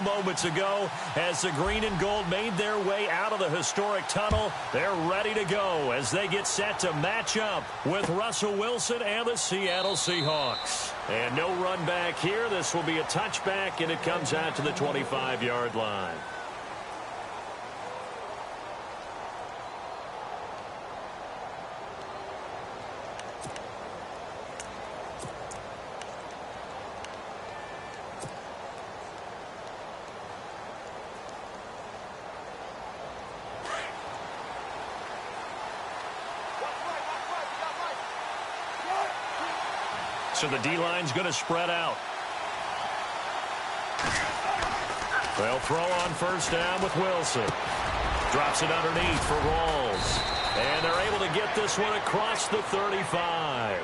moments ago as the green and gold made their way out of the historic tunnel. They're ready to go as they get set to match up with Russell Wilson and the Seattle Seahawks. And no run back here. This will be a touchback, and it comes out to the 25-yard line. So the D-line's going to spread out. They'll throw on first down with Wilson. Drops it underneath for Rawls. And they're able to get this one across the 35.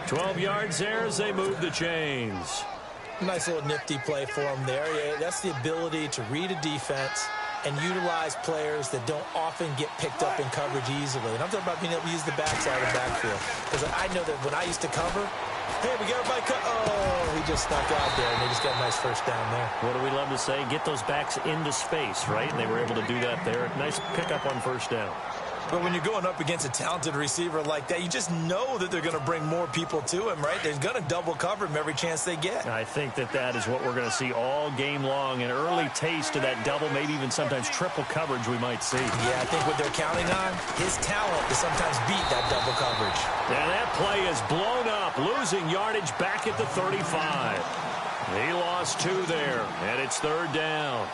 12 yards there as they move the chains. Nice little nifty play for them there. Yeah, that's the ability to read a defense and utilize players that don't often get picked up in coverage easily. And I'm talking about being able to use the backside of the backfield. Because I know that when I used to cover, hey, we got everybody cut. Oh, he just snuck out there, and they just got a nice first down there. What do we love to say? Get those backs into space, right? And they were able to do that there. Nice pickup on first down. But when you're going up against a talented receiver like that, you just know that they're going to bring more people to him, right? They're going to double cover him every chance they get. I think that is what we're going to see all game long. An early taste of that double, maybe even sometimes triple coverage we might see. Yeah, I think what they're counting on, his talent to sometimes beat that double coverage. And that play is blown up, losing yardage back at the 35. He lost 2 there, and it's third down.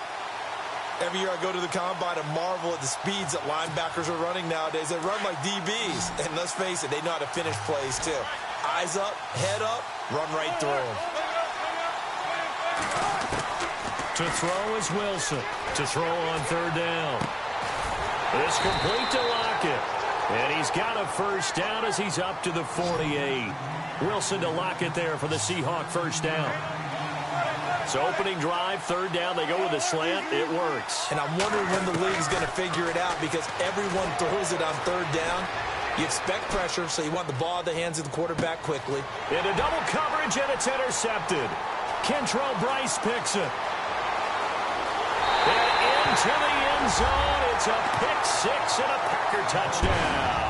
Every year I go to the combine and marvel at the speeds that linebackers are running nowadays. They run like DBs. And let's face it, they know how to finish plays too. Eyes up, head up, run right through them. To throw is Wilson. To throw on third down. It's complete to Lockett. And he's got a first down as he's up to the 48. Wilson to Lockett there for the Seahawk first down. So opening drive, third down, they go with a slant. It works. And I'm wondering when the league's going to figure it out because everyone throws it on third down. You expect pressure, so you want the ball in the hands of the quarterback quickly. Into double coverage, and it's intercepted. Kentrell Bryce picks it. And into the end zone. It's a pick six and a Packer touchdown.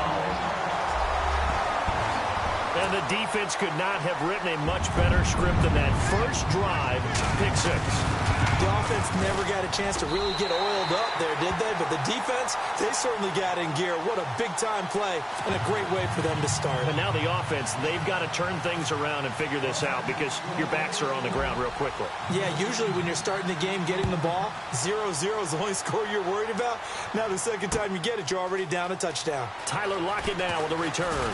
And the defense could not have written a much better script than that. First drive, pick six. The offense never got a chance to really get oiled up there, did they? But the defense, they certainly got in gear. What a big-time play and a great way for them to start. And now the offense, they've got to turn things around and figure this out because your backs are on the ground real quickly. Yeah, usually when you're starting the game getting the ball, 0-0 is the only score you're worried about. Now the second time you get it, you're already down a touchdown. Tyler Lockett now with a return.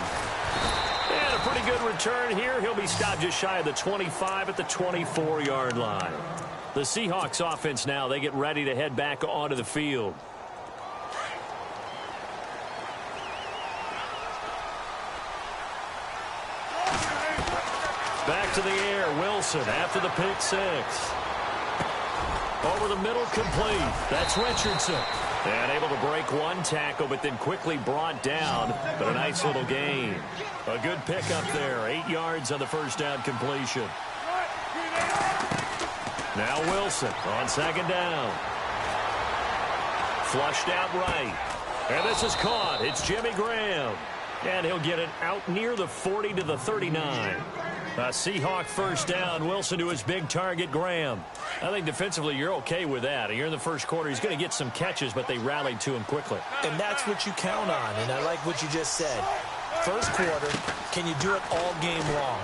And a pretty good return here. He'll be stopped just shy of the 25 at the 24-yard line. The Seahawks offense now, they get ready to head back onto the field. Back to the air, Wilson after the pick six. Over the middle, complete. That's Richardson. And able to break one tackle, but then quickly brought down. But a nice little gain. A good pickup there. 8 yards on the first down completion. Now Wilson on second down. Flushed out right. And this is caught. It's Jimmy Graham. And he'll get it out near the 40 to the 39. A Seahawk first down. Wilson to his big target, Graham. I think defensively you're okay with that. Here in the first quarter, he's going to get some catches, but they rallied to him quickly. And that's what you count on, and I like what you just said. First quarter, can you do it all game long?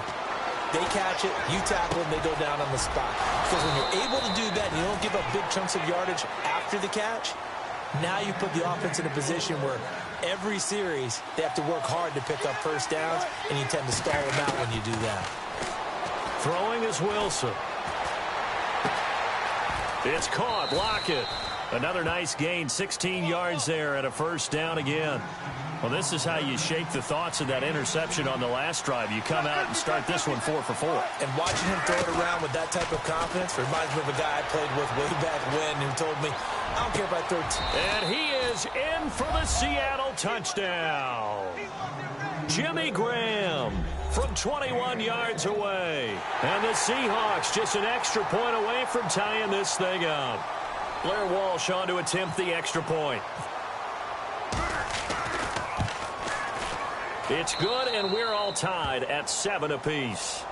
They catch it, you tackle them, they go down on the spot. Because when you're able to do that and you don't give up big chunks of yardage after the catch, now you put the offense in a position where every series they have to work hard to pick up first downs, and you tend to stall them out when you do that. Throwing is Wilson. It's caught. Lockett. Another nice gain. 16 yards there and a first down again. Well, this is how you shake the thoughts of that interception on the last drive. You come out and start this one 4 for 4. And watching him throw it around with that type of confidence reminds me of a guy I played with way back when who told me, I don't care if I throw And he is in for the Seattle touchdown. Jimmy Graham. from 21 yards away. And the Seahawks just an extra point away from tying this thing up. Blair Walsh on to attempt the extra point. It's good, and we're all tied at 7 apiece.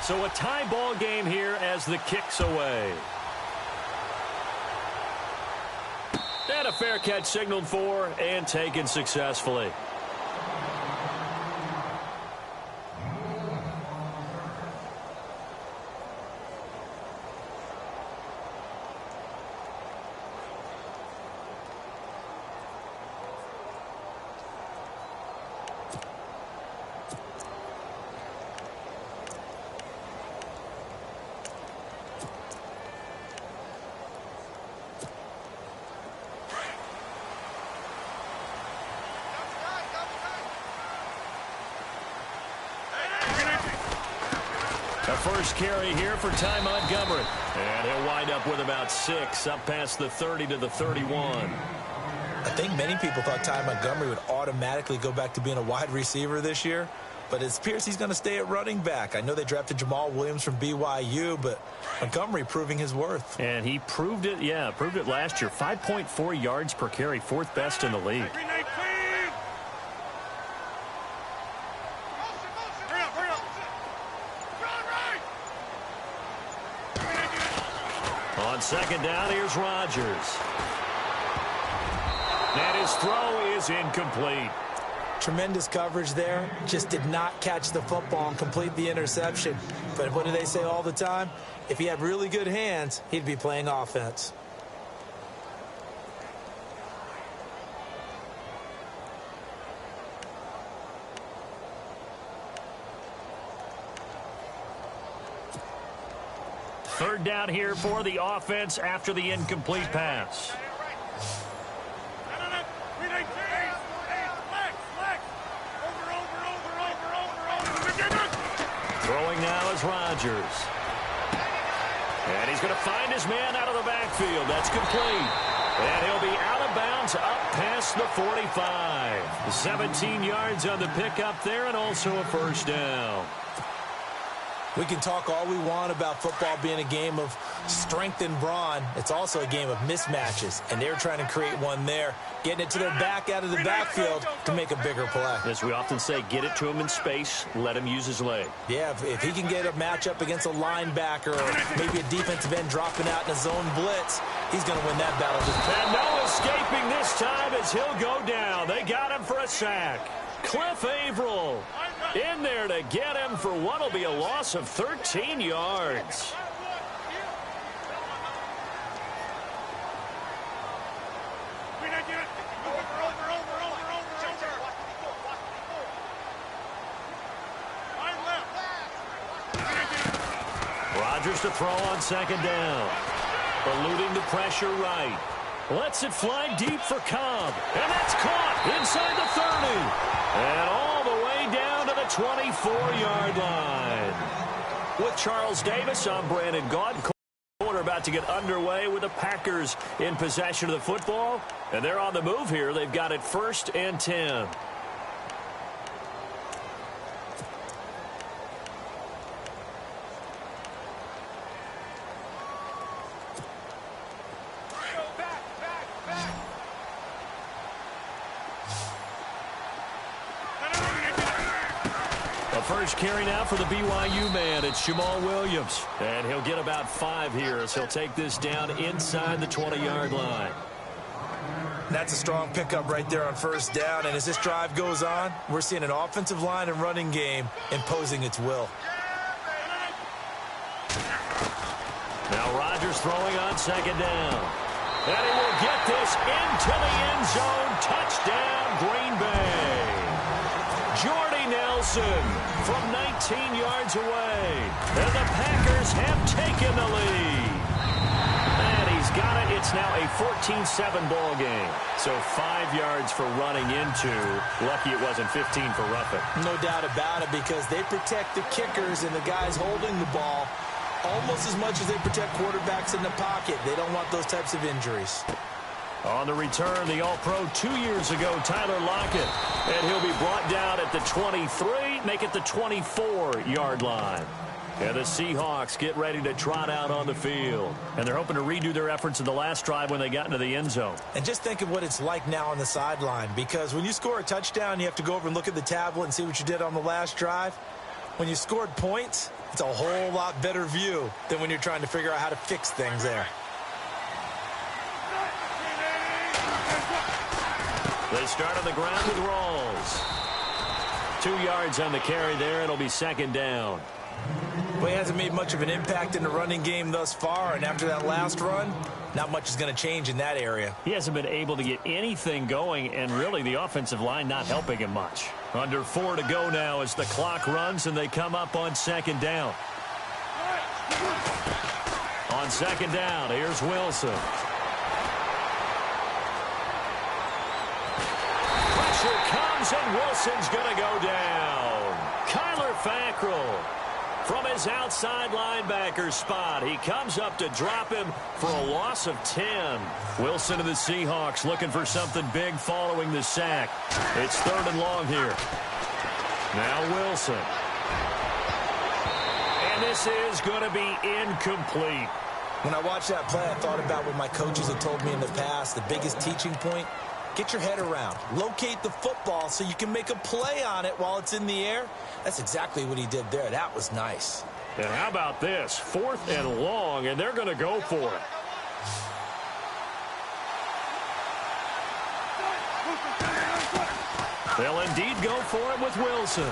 So a tie ball game here as the kick's away. And a fair catch signaled for and taken successfully. The first carry here for Ty Montgomery. And he'll wind up with about 6, up past the 30 to the 31. I think many people thought Ty Montgomery would automatically go back to being a wide receiver this year, but it appears he's going to stay at running back. I know they drafted Jamal Williams from BYU, but Montgomery proving his worth. And he proved it, proved it last year. 5.4 yards per carry, 4th best in the league. On second down, here's Rodgers. And his throw is incomplete. Tremendous coverage there. Just did not catch the football and complete the interception. But what do they say all the time? If he had really good hands, he'd be playing offense. Third down here for the offense after the incomplete pass. Throwing now is Rodgers. And he's going to find his man out of the backfield. That's complete. And he'll be out of bounds up past the 45. 17 yards on the pickup there and also a first down. We can talk all we want about football being a game of strength and brawn. It's also a game of mismatches, and they're trying to create one there, getting it to their back out of the backfield to make a bigger play. As we often say, get it to him in space, let him use his leg. Yeah, if he can get a matchup against a linebacker or maybe a defensive end dropping out in a zone blitz, he's going to win that battle. And no escaping this time as he'll go down. They got him for a sack. Cliff Averill in there to get him for what will be a loss of 13 yards. Rodgers to throw on second down. Eluding the pressure right. Lets it fly deep for Cobb. And that's caught inside the 30. And all the way down to the 24-yard line. With Charles Davis, I'm Brandon Gaudin. Quarter about to get underway with the Packers in possession of the football. And they're on the move here. They've got it 1st and 10. First carry now for the BYU man. It's Jamal Williams. And he'll get about 5 here as he'll take this down inside the 20-yard line. That's a strong pickup right there on first down. And as this drive goes on, we're seeing an offensive line and running game imposing its will. Now Rodgers throwing on second down. And he will get this into the end zone. Touchdown, Green Bay. Jordy Nelson from 19 yards away. And the Packers have taken the lead. And he's got it. It's now a 14-7 ball game. So 5 yards for running into. Lucky it wasn't 15 for roughing. No doubt about it, because they protect the kickers and the guys holding the ball almost as much as they protect quarterbacks in the pocket. They don't want those types of injuries. On the return, the All-Pro 2 years ago, Tyler Lockett. And he'll be brought down at the 23, make it the 24-yard line. And the Seahawks get ready to trot out on the field. And they're hoping to redo their efforts in the last drive when they got into the end zone. And just think of what it's like now on the sideline, because when you score a touchdown, you have to go over and look at the tablet and see what you did on the last drive. When you scored points, it's a whole lot better view than when you're trying to figure out how to fix things there. They start on the ground with Rawls. 2 yards on the carry there. It'll be second down. Well, he hasn't made much of an impact in the running game thus far, and after that last run, not much is going to change in that area. He hasn't been able to get anything going, and really the offensive line not helping him much. Under 4 to go now as the clock runs, and they come up on second down. On second down, here's Wilson. Pressure comes, and Wilson's going to go down. Kyler Fackrell from his outside linebacker spot. He comes up to drop him for a loss of 10. Wilson and the Seahawks looking for something big following the sack. It's 3rd and long here. Now Wilson. And this is going to be incomplete. When I watched that play, I thought about what my coaches had told me in the past. The biggest teaching point: get your head around. Locate the football so you can make a play on it while it's in the air. That's exactly what he did there. That was nice. And how about this? 4th and long, and they're going to go for it. They'll indeed go for it with Wilson.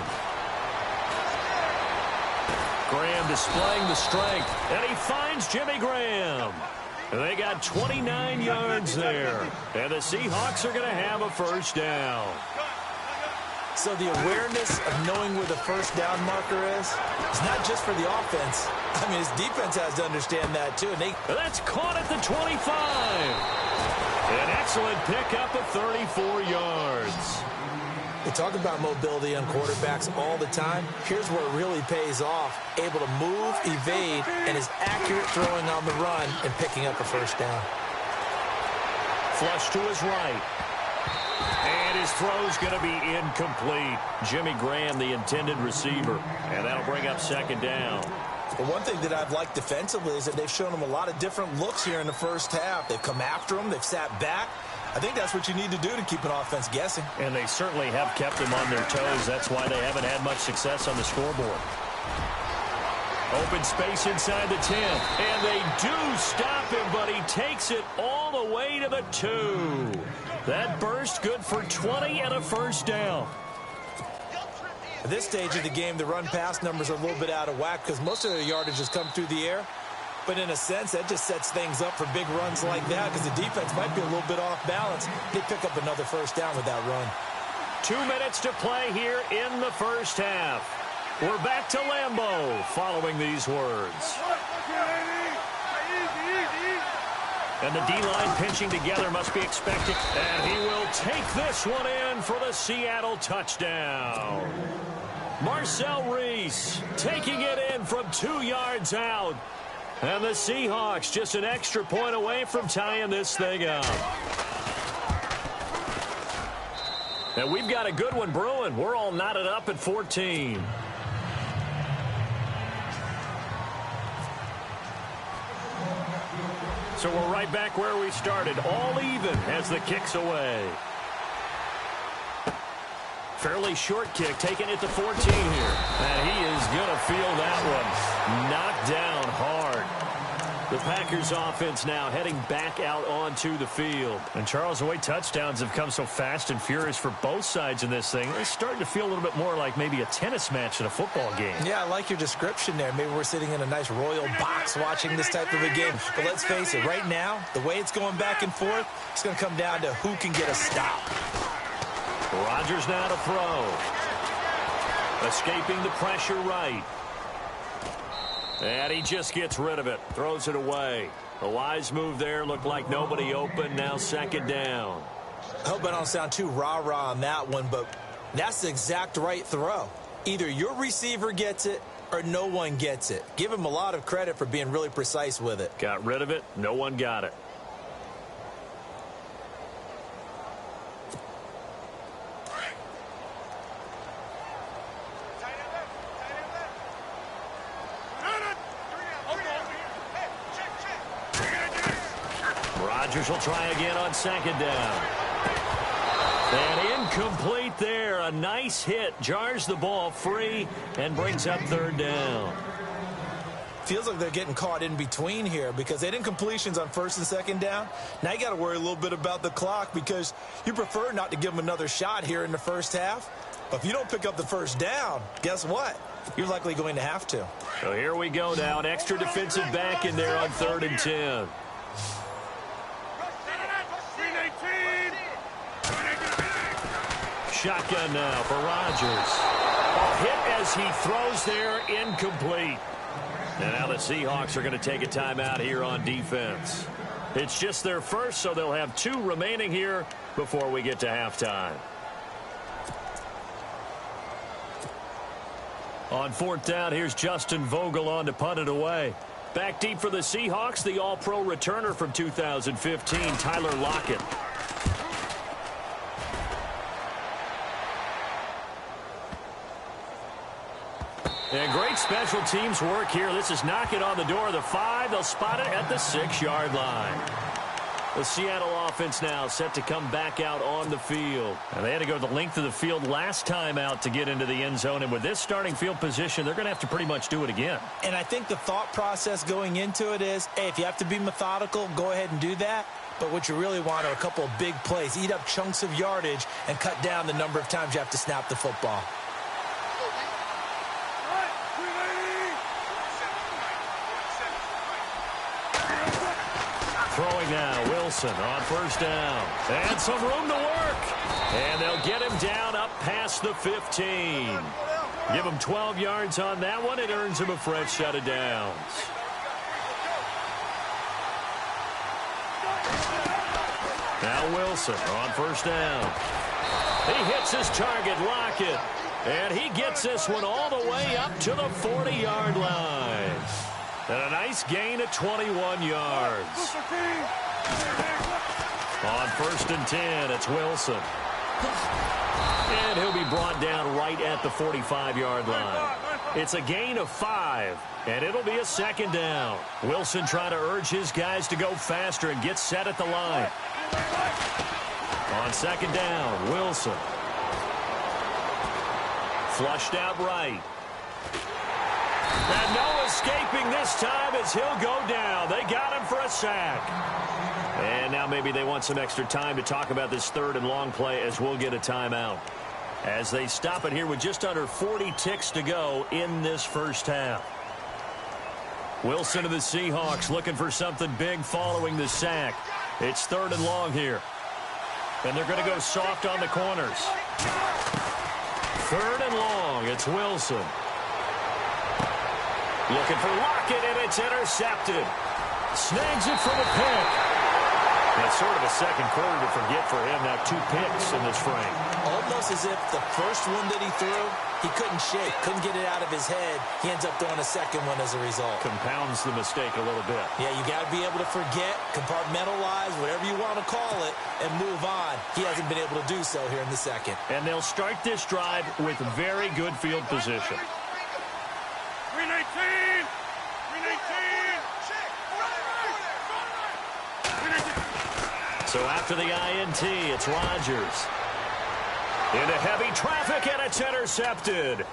Graham displaying the strength, and he finds Jimmy Graham. And they got 29 yards there. And the Seahawks are going to have a first down. So the awareness of knowing where the first down marker is not just for the offense. I mean, his defense has to understand that, too. And that's caught at the 25. An excellent pickup of 34 yards. They talk about mobility on quarterbacks all the time. Here's where it really pays off. Able to move, evade, and is accurate throwing on the run and picking up a first down. Flush to his right. And his throw's going to be incomplete. Jimmy Graham, the intended receiver. And that'll bring up second down. But one thing that I've liked defensively is that they've shown him a lot of different looks here in the first half. They've come after him. They've sat back. I think that's what you need to do to keep an offense guessing. And they certainly have kept them on their toes. That's why they haven't had much success on the scoreboard. Open space inside the 10. And they do stop him, but he takes it all the way to the 2. That burst good for 20 and a first down. At this stage of the game, the run-pass numbers are a little bit out of whack because most of their yardage has come through the air. But in a sense, that just sets things up for big runs like that because the defense might be a little bit off balance. They pick up another first down with that run. 2 minutes to play here in the first half. We're back to Lambeau following these words. And the D-line pinching together must be expected. And he will take this one in for the Seattle touchdown. Marcel Reese taking it in from 2 yards out. And the Seahawks just an extra point away from tying this thing up. And we've got a good one brewing. We're all knotted up at 14. So we're right back where we started. All even as the kick's away. Fairly short kick, taking it to 14 here. And he is going to feel that one knocked down hard. The Packers offense now heading back out onto the field. And Charles, the way touchdowns have come so fast and furious for both sides in this thing, it's starting to feel a little bit more like maybe a tennis match in a football game. Yeah, I like your description there. Maybe we're sitting in a nice royal box watching this type of a game. But let's face it, right now, the way it's going back and forth, it's going to come down to who can get a stop. Rodgers now to throw. Escaping the pressure right. And he just gets rid of it. Throws it away. A wise move there. Looked like nobody open. Now second down. I hope I don't sound too rah-rah on that one, but that's the exact right throw. Either your receiver gets it or no one gets it. Give him a lot of credit for being really precise with it. Got rid of it. No one got it. Rodgers will try again on second down. And incomplete there. A nice hit. Jars the ball free and brings up third down. Feels like they're getting caught in between here because they didn't completions on first and second down. Now you got to worry a little bit about the clock because you prefer not to give them another shot here in the first half. But if you don't pick up the first down, guess what? You're likely going to have to. So here we go now. An extra defensive back in there on 3rd and 10. Shotgun now for Rodgers. A hit as he throws there, incomplete. And now the Seahawks are going to take a timeout here on defense. It's just their first, so they'll have 2 remaining here before we get to halftime. On 4th down, here's Justin Vogel on to punt it away. Back deep for the Seahawks, the All-Pro returner from 2015, Tyler Lockett. And great special teams work here. This is knocking on the door of the 5. They'll spot it at the 6-yard line. The Seattle offense now set to come back out on the field. And they had to go the length of the field last time out to get into the end zone. And with this starting field position, they're going to have to pretty much do it again. And I think the thought process going into it is, hey, if you have to be methodical, go ahead and do that. But what you really want are a couple of big plays. Eat up chunks of yardage and cut down the number of times you have to snap the football. Throwing now, Wilson on 1st down. And some room to work. And they'll get him down up past the 15. Give him 12 yards on that one. It earns him a fresh set of downs. Now Wilson on 1st down. He hits his target, Lockett. And he gets this one all the way up to the 40-yard line. And a nice gain of 21 yards. On 1st and 10, it's Wilson. And he'll be brought down right at the 45-yard line. It's a gain of 5, and it'll be a 2nd down. Wilson trying to urge his guys to go faster and get set at the line. On 2nd down, Wilson. Flushed out right. And no escaping this time as he'll go down. They got him for a sack. And now maybe they want some extra time to talk about this 3rd and long play as we'll get a timeout. As they stop it here with just under 40 ticks to go in this first half. Wilson of the Seahawks looking for something big following the sack. It's 3rd and long here. And they're going to go soft on the corners. 3rd and long. It's Wilson. Looking for Lockett, and it's intercepted. Snags it from a pick. That's sort of a second quarter to forget for him. Now 2 picks in this frame. Almost as if the first one that he threw, he couldn't shake, couldn't get it out of his head. He ends up throwing a second one as a result. Compounds the mistake a little bit. Yeah, you got to be able to forget, compartmentalize, whatever you want to call it, and move on. He hasn't been able to do so here in the second. And they'll start this drive with very good field position. 319! 319! So after the INT, it's Rodgers. Into heavy traffic, and it's intercepted.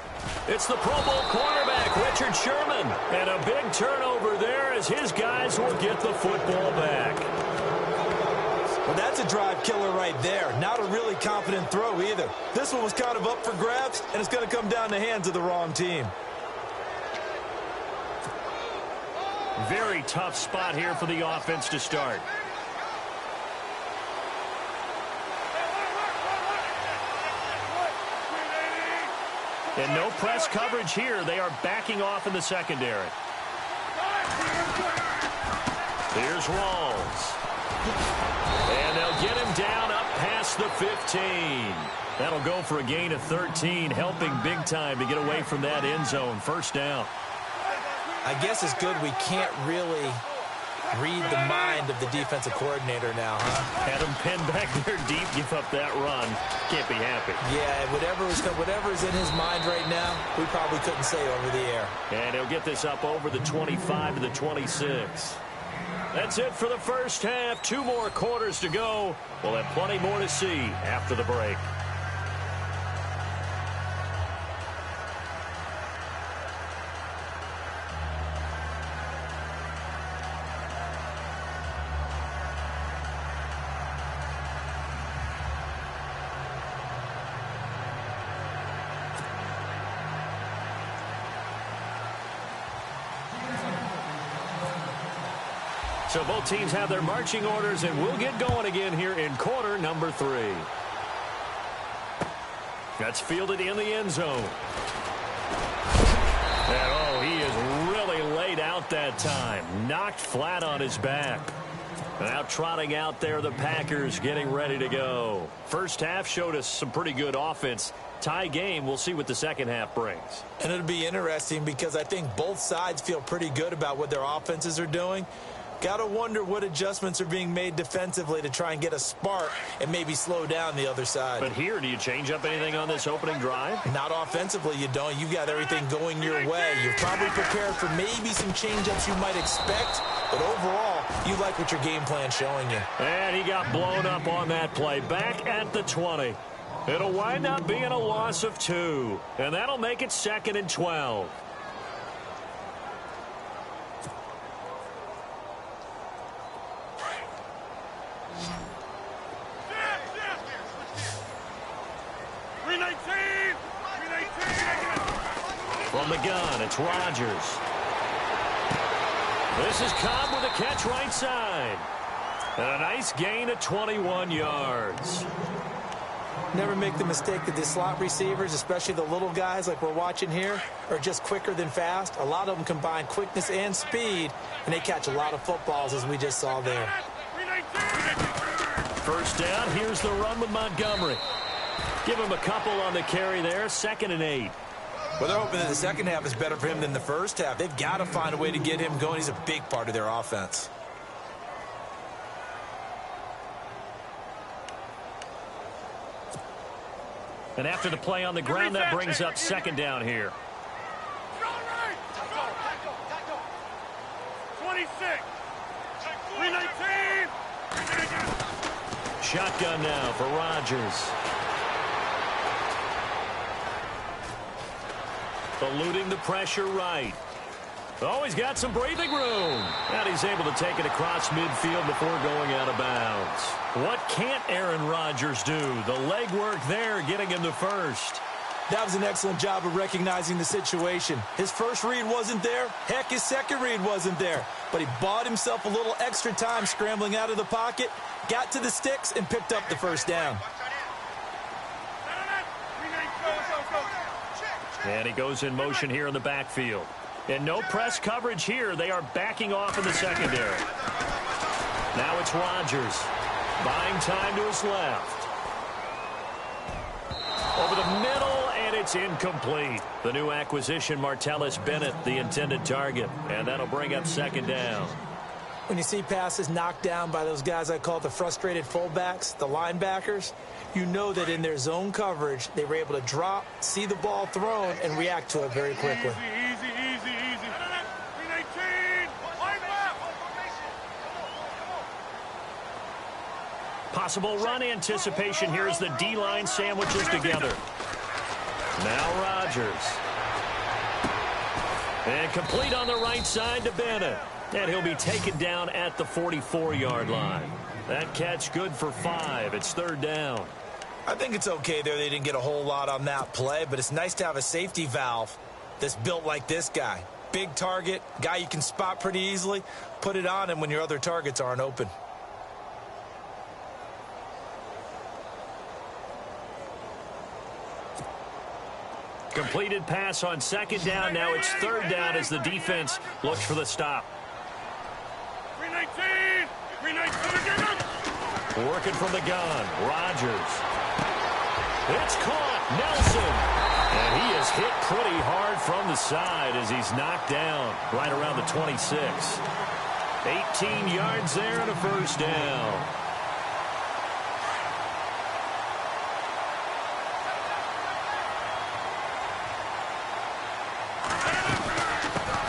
It's the Pro Bowl cornerback, Richard Sherman. And a big turnover there as his guys will get the football back. Well, that's a drive killer right there. Not a really confident throw either. This one was kind of up for grabs, and it's going to come down the hands of the wrong team. Very tough spot here for the offense to start. And no press coverage here. They are backing off in the secondary. Here's Rawls. And they'll get him down up past the 15. That'll go for a gain of 13, helping big time to get away from that end zone. First down. I guess it's good we can't really read the mind of the defensive coordinator now, huh? Had him pinned back there deep, give up that run. Can't be happy. Yeah, whatever's in his mind right now, we probably couldn't say over the air. And he'll get this up over the 25 to the 26. That's it for the first half. 2 more quarters to go. We'll have plenty more to see after the break. So both teams have their marching orders, and we'll get going again here in quarter number 3. That's fielded in the end zone. And, oh, he is really laid out that time. Knocked flat on his back. Now trotting out there, the Packers getting ready to go. First half showed us some pretty good offense. Tie game, we'll see what the second half brings. And it'll be interesting because I think both sides feel pretty good about what their offenses are doing. Got to wonder what adjustments are being made defensively to try and get a spark and maybe slow down the other side. But here, do you change up anything on this opening drive? Not offensively, you don't. You've got everything going your way. You're probably prepared for maybe some change-ups you might expect, but overall, you like what your game plan's showing you. And he got blown up on that play. Back at the 20. It'll wind up being a loss of 2, and that'll make it 2nd and 12. From the gun, it's Rodgers. This is Cobb with a catch right side. And a nice gain of 21 yards. Never make the mistake that the slot receivers, especially the little guys like we're watching here, are just quicker than fast. A lot of them combine quickness and speed, and they catch a lot of footballs, as we just saw there. First down, here's the run with Montgomery. Give him a couple on the carry there, 2nd and 8. Well, they're hoping that the second half is better for him than the first half. They've got to find a way to get him going. He's a big part of their offense. And after the play on the ground, that brings up 2nd down here. 26. 319. Shotgun now for Rodgers. Eluding the pressure right. Oh, he's got some breathing room. And he's able to take it across midfield before going out of bounds. What can't Aaron Rodgers do? The legwork there getting him the first. That was an excellent job of recognizing the situation. His first read wasn't there. Heck, his second read wasn't there. But he bought himself a little extra time scrambling out of the pocket, got to the sticks, and picked up the first down. And he goes in motion here in the backfield. And no press coverage here. They are backing off in the secondary. Now it's Rodgers. Buying time to his left. Over the middle, and it's incomplete. The new acquisition, Martellus Bennett, the intended target. And that'll bring up 2nd down. When you see passes knocked down by those guys I call the frustrated fullbacks, the linebackers, you know that in their zone coverage, they were able to drop, see the ball thrown, and react to it very quickly. Easy. 319. Pocket Possible run anticipation here as the D-line sandwiches together. Now Rodgers. And complete on the right side to Bennett. And he'll be taken down at the 44-yard line. That catch good for 5. It's third down. I think it's okay there. They didn't get a whole lot on that play, but it's nice to have a safety valve that's built like this guy. Big target, guy you can spot pretty easily. Put it on him when your other targets aren't open. Completed pass on second down. Now it's third down as the defense looks for the stop. 319! 319! Working from the gun. Rodgers. It's caught. Nelson. And he is hit pretty hard from the side as he's knocked down right around the 26. 18 yards there and a first down.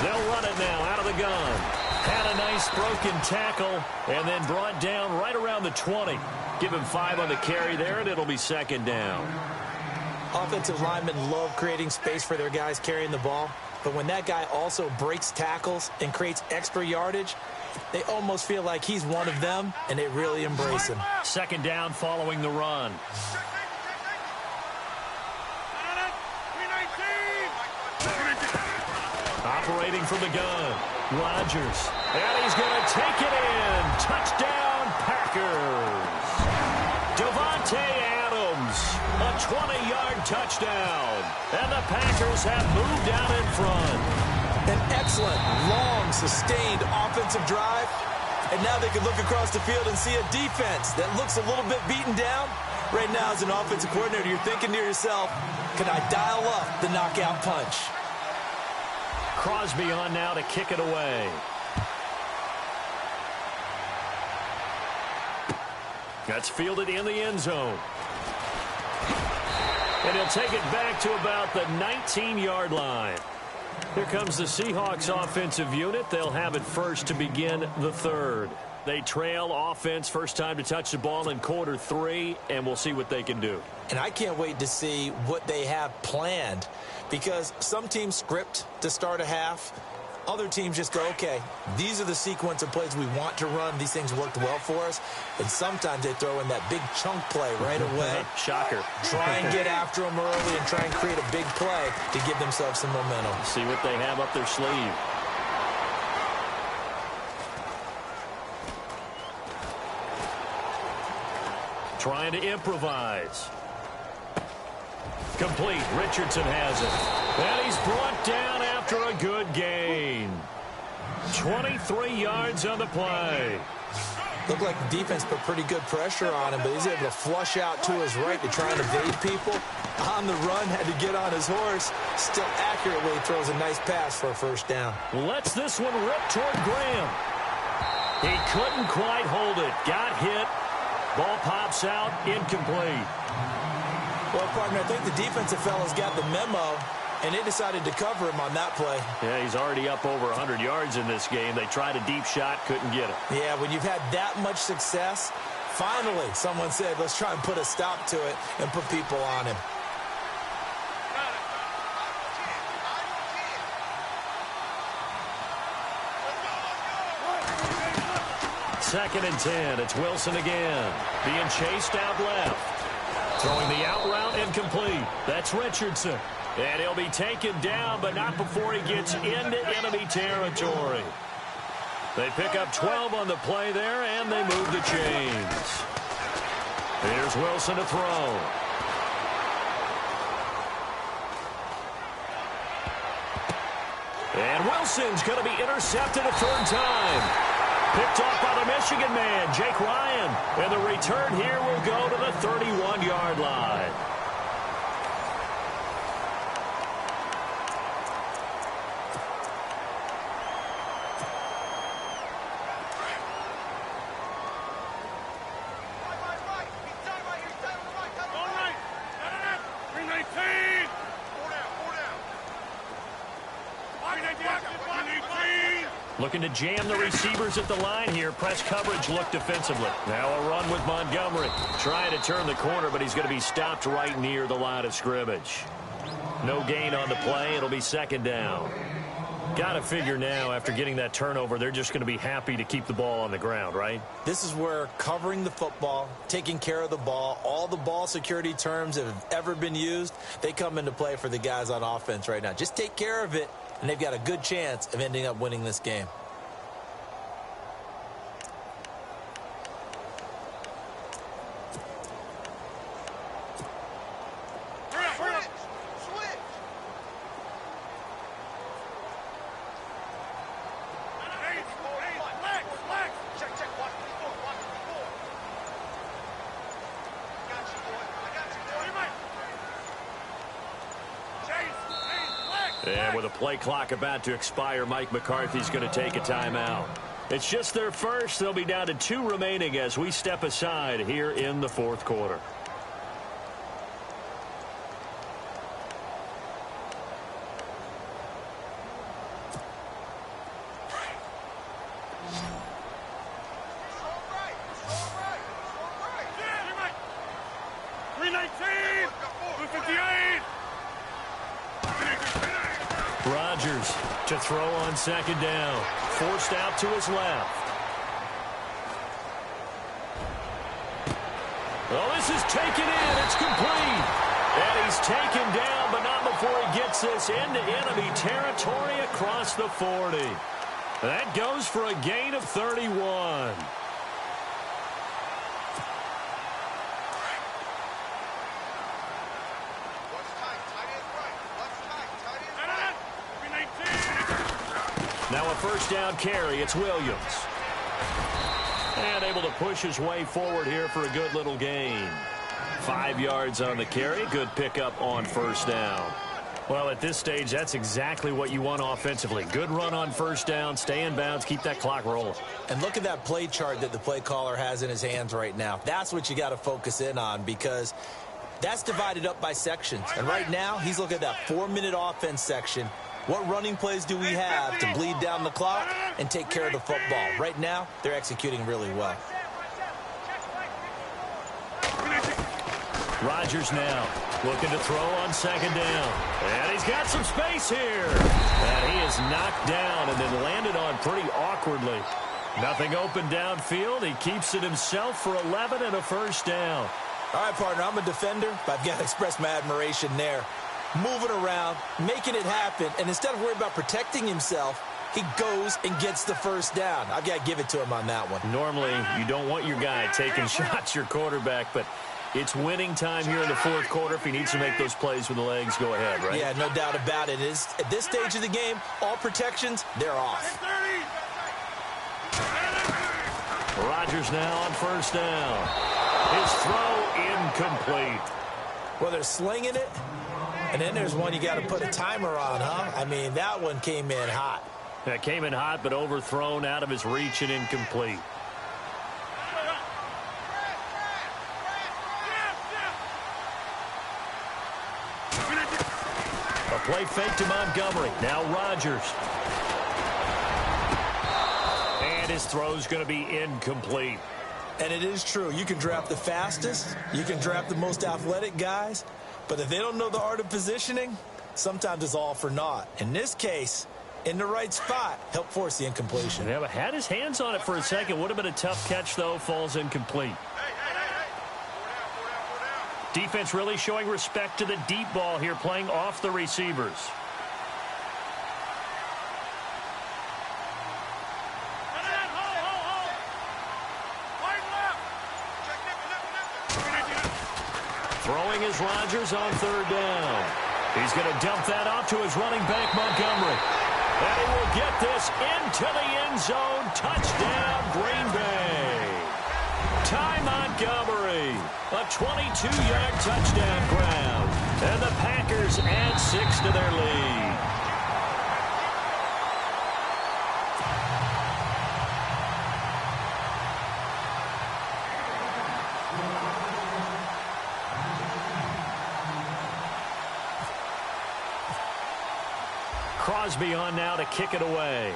They'll run it now out of the gun. Had a nice broken tackle and then brought down right around the 20. Give him 5 on the carry there, and it'll be second down. Offensive linemen love creating space for their guys carrying the ball, but when that guy also breaks tackles and creates extra yardage, they almost feel like he's one of them, and they really embrace him. Second down following the run. Operating from the gun. Rodgers. And he's going to take it in. Touchdown, Packers. Devontae Adams. A 20-yard touchdown. And the Packers have moved out in front. An excellent, long, sustained offensive drive. And now they can look across the field and see a defense that looks a little bit beaten down. Right now, as an offensive coordinator, you're thinking to yourself, can I dial up the knockout punch? Crosby on now to kick it away. That's fielded in the end zone. And he'll take it back to about the 19-yard line. Here comes the Seahawks offensive unit. They'll have it first to begin the third. They trail offense first time to touch the ball in quarter 3, and we'll see what they can do. And I can't wait to see what they have planned, because some teams script to start a half. Other teams just go, okay, these are the sequence of plays we want to run. These things worked well for us. And sometimes they throw in that big chunk play right away. Shocker. Try and get after them early and try and create a big play to give themselves some momentum. See what they have up their sleeve. Trying to improvise. Complete. Richardson has it. And he's brought down after a good gain. 23 yards on the play. Looked like the defense put pretty good pressure on him, but he's able to flush out to his right to try and evade people. On the run, had to get on his horse. Still accurately throws a nice pass for a first down. Lets this one rip toward Graham. He couldn't quite hold it. Got hit. Ball pops out, incomplete. Well, partner, I think the defensive fellas got the memo, and they decided to cover him on that play. Yeah, he's already up over 100 yards in this game. They tried a deep shot, couldn't get it. Yeah, when you've had that much success, finally someone said, let's try and put a stop to it and put people on him. Second and 10. It's Wilson again. Being chased out left. Throwing the out route incomplete. That's Richardson. And he'll be taken down, but not before he gets into enemy territory. They pick up 12 on the play there, and they move the chains. Here's Wilson to throw. And Wilson's going to be intercepted a third time. Picked off by the Michigan man, Jake Ryan. And the return here will go to the 31-yard line. Looking to jam the receivers at the line here. Press coverage look defensively. Now a run with Montgomery. Trying to turn the corner, but he's going to be stopped right near the line of scrimmage. No gain on the play. It'll be second down. Got to figure now, after getting that turnover, they're just going to be happy to keep the ball on the ground, right? This is where covering the football, taking care of the ball, all the ball security terms that have ever been used, they come into play for the guys on offense right now. Just take care of it, and they've got a good chance of ending up winning this game. And with a play clock about to expire, Mike McCarthy's going to take a timeout. It's just their first. They'll be down to 2 remaining as we step aside here in the fourth quarter. Rodgers to throw on second down. Forced out to his left. Well, this is taken in. It's complete. And he's taken down, but not before he gets this into enemy territory across the 40. That goes for a gain of 31. Now a first down carry. It's Williams. And able to push his way forward here for a good little gain. 5 yards on the carry. Good pickup on first down. Well, at this stage, that's exactly what you want offensively. Good run on first down. Stay in bounds. Keep that clock rolling. And look at that play chart that the play caller has in his hands right now. That's what you got to focus in on, because that's divided up by sections. And right now, he's looking at that 4-minute offense section. What running plays do we have to bleed down the clock and take care of the football? Right now, they're executing really well. Rodgers now looking to throw on second down. And he's got some space here. And he is knocked down and then landed on pretty awkwardly. Nothing open downfield. He keeps it himself for 11 and a first down. All right, partner, I'm a defender, but I've got to express my admiration there. Moving around, making it happen, and instead of worrying about protecting himself, he goes and gets the first down. I've got to give it to him on that one. Normally, you don't want your guy taking shots, your quarterback, but it's winning time here in the fourth quarter. If he needs to make those plays with the legs, go ahead, right? Yeah, no doubt about it. At this stage of the game, all protections, they're off. Rodgers now on first down. His throw incomplete. Well, they're slinging it. And then there's one you got to put a timer on, huh? I mean, that one came in hot. That came in hot, but overthrown, out of his reach, and incomplete. A play fake to Montgomery. Now Rodgers. And his throw's going to be incomplete. And it is true. You can draft the fastest. You can draft the most athletic guys. But if they don't know the art of positioning, sometimes it's all for naught. In this case, in the right spot, help force the incompletion. Yeah, but had his hands on it for a second. Would have been a tough catch, though. Falls incomplete. Defense really showing respect to the deep ball here, playing off the receivers. Throwing is Rodgers on third down. He's going to dump that off to his running back, Montgomery. And he will get this into the end zone. Touchdown, Green Bay. Ty Montgomery, a 22-yard touchdown grab. And the Packers add 6 to their lead. Crosby on now to kick it away.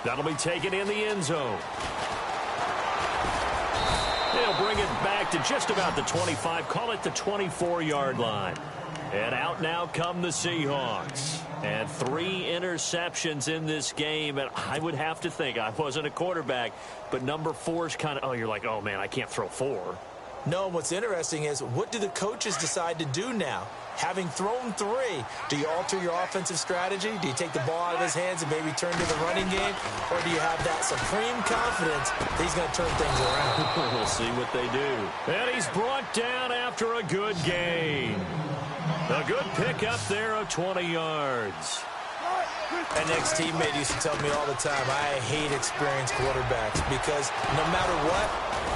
That'll be taken in the end zone. They'll bring it back to just about the 25, call it the 24-yard line. And out now come the Seahawks. And 3 interceptions in this game. And I would have to think, I wasn't a quarterback, but number 4 is kind of, oh, you're like, oh, man, I can't throw 4. No, what's interesting is, what do the coaches decide to do now? Having thrown 3, do you alter your offensive strategy? Do you take the ball out of his hands and maybe turn to the running game? Or do you have that supreme confidence that he's going to turn things around? We'll see what they do. And he's brought down after a good gain. A good pickup there of 20 yards. An ex-teammate used to tell me all the time, I hate experienced quarterbacks because no matter what,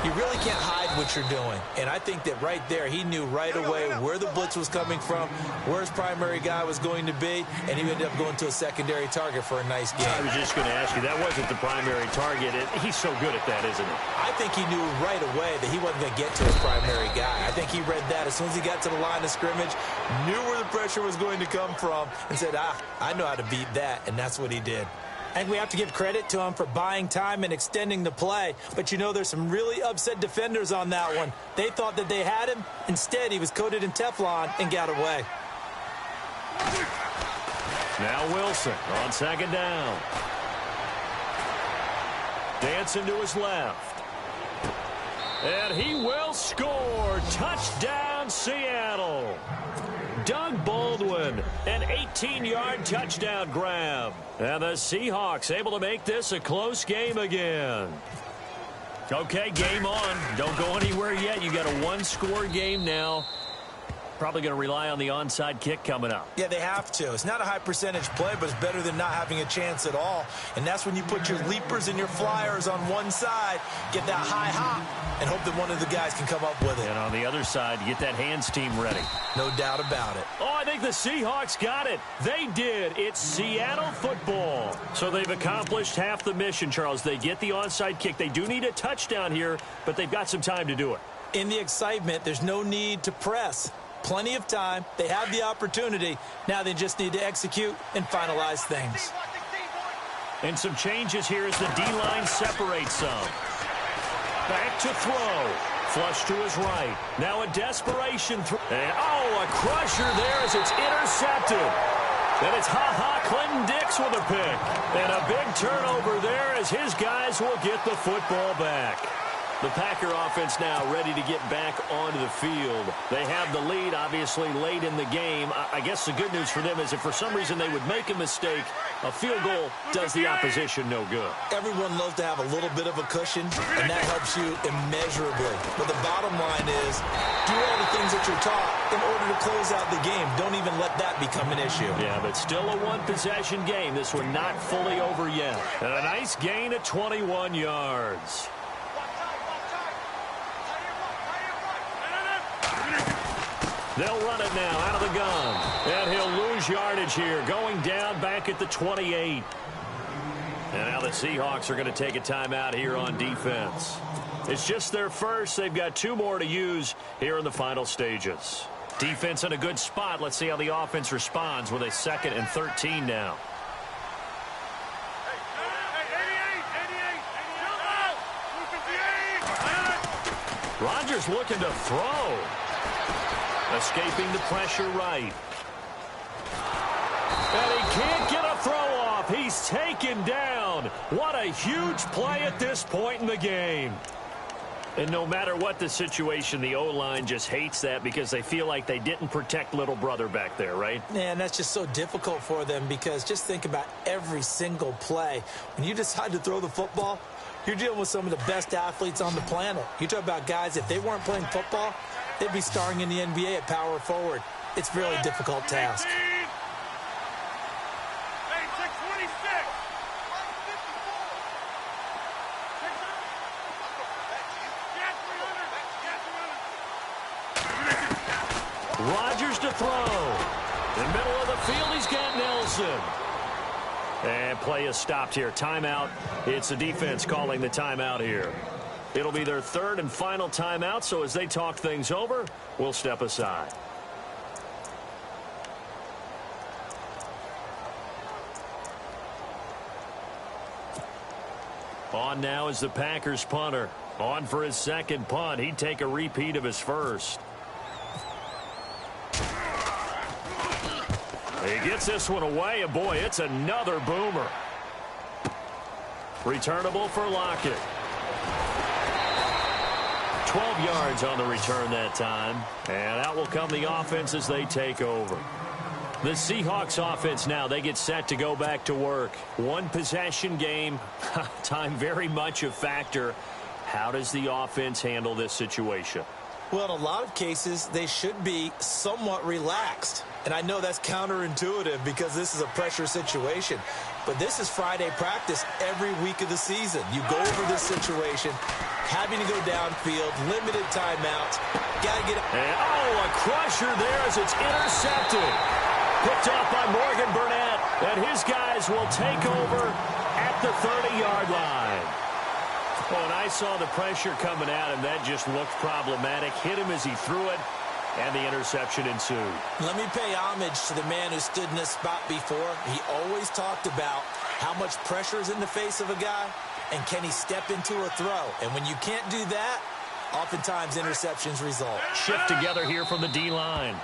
you really can't hide what you're doing. And I think that right there, he knew right away where the blitz was coming from, where his primary guy was going to be, and he ended up going to a secondary target for a nice game. I was just going to ask you, that wasn't the primary target. He's so good at that, isn't he? I think he knew right away that he wasn't going to get to his primary guy. I think he read that as soon as he got to the line of scrimmage, knew where the pressure was going to come from, and said, I know how to beat that, and that's what he did. I think we have to give credit to him for buying time and extending the play. But, you know, there's some really upset defenders on that one. They thought that they had him. Instead, he was coated in Teflon and got away. Now Wilson on second down. Dancing to his left. And he will score. Touchdown, Seattle. Doug Baldwin, an 18-yard touchdown grab. And the Seahawks able to make this a close game again. Okay, game on. Don't go anywhere yet. You got a 1-score game now. Probably going to rely on the onside kick coming up. Yeah, they have to. It's not a high percentage play, but it's better than not having a chance at all. And that's when you put your leapers and your flyers on one side, get that high hop, and hope that one of the guys can come up with it. And on the other side, get that hands team ready. No doubt about it. Oh, I think the Seahawks got it. They did. It's Seattle football. So they've accomplished half the mission, Charles. They get the onside kick. They do need a touchdown here, but they've got some time to do it. In the excitement, there's no need to press. Plenty of time. They have the opportunity. Now they just need to execute and finalize things. And some changes here as the D-line separates some. Back to throw. Flush to his right. Now a desperation throw. And, a crusher there as it's intercepted. And it's Clinton Dix with a pick. And a big turnover there as his guys will get the football back. The Packer offense now ready to get back onto the field. They have the lead, obviously, late in the game. I guess the good news for them is if for some reason they would make a mistake, a field goal does the opposition no good. Everyone loves to have a little bit of a cushion, and that helps you immeasurably. But the bottom line is, do all the things that you're taught in order to close out the game. Don't even let that become an issue. Yeah, but still a one-possession game. This one not fully over yet. And a nice gain of 21 yards. They'll run it now out of the gun. And he'll lose yardage here, going down back at the 28. And now the Seahawks are going to take a timeout here on defense. It's just their first. They've got 2 more to use here in the final stages. Defense in a good spot. Let's see how the offense responds with a 2nd and 13 now. Rodgers looking to throw. Escaping the pressure right. And he can't get a throw off. He's taken down. What a huge play at this point in the game. And no matter what the situation, the O-line just hates that because they feel like they didn't protect little brother back there, right? Man, that's just so difficult for them because just think about every single play. When you decide to throw the football, you're dealing with some of the best athletes on the planet. You talk about guys, if they weren't playing football, they'd be starring in the NBA at power forward. It's a really difficult task. Rodgers to throw. In the middle of the field, he's got Nelson. And play is stopped here. Timeout. It's the defense calling the timeout here. It'll be their 3rd and final timeout, so as they talk things over, we'll step aside. on now as the Packers punter. On for his second punt. He'd take a repeat of his first. He gets this one away, and boy, it's another boomer. Returnable for Lockett. 12 yards on the return that time. And out will come the offense as they take over. The Seahawks offense now, they get set to go back to work. One possession game. Time very much a factor. How does the offense handle this situation? Well, in a lot of cases, they should be somewhat relaxed. And I know that's counterintuitive because this is a pressure situation. But this is Friday practice every week of the season. You go over this situation, having to go downfield, limited timeouts. Got to get it. And, a crusher there as it's intercepted. Picked off by Morgan Burnett. And his guys will take over at the 30-yard line. Oh, and I saw the pressure coming at him. That just looked problematic. Hit him as he threw it, and the interception ensued. Let me pay homage to the man who stood in this spot before. He always talked about how much pressure is in the face of a guy, and can he step into a throw. And when you can't do that, oftentimes interceptions result. Shift together here from the D-line.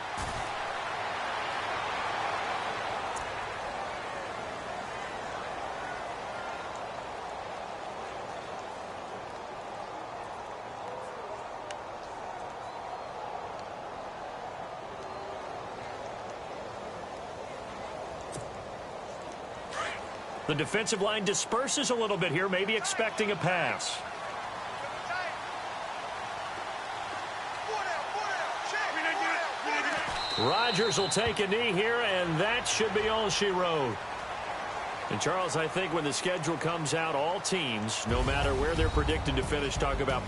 The defensive line disperses a little bit here, maybe expecting a pass. Rodgers will take a knee here, and that should be all she wrote. And, Charles, I think when the schedule comes out, all teams, no matter where they're predicted to finish, talk about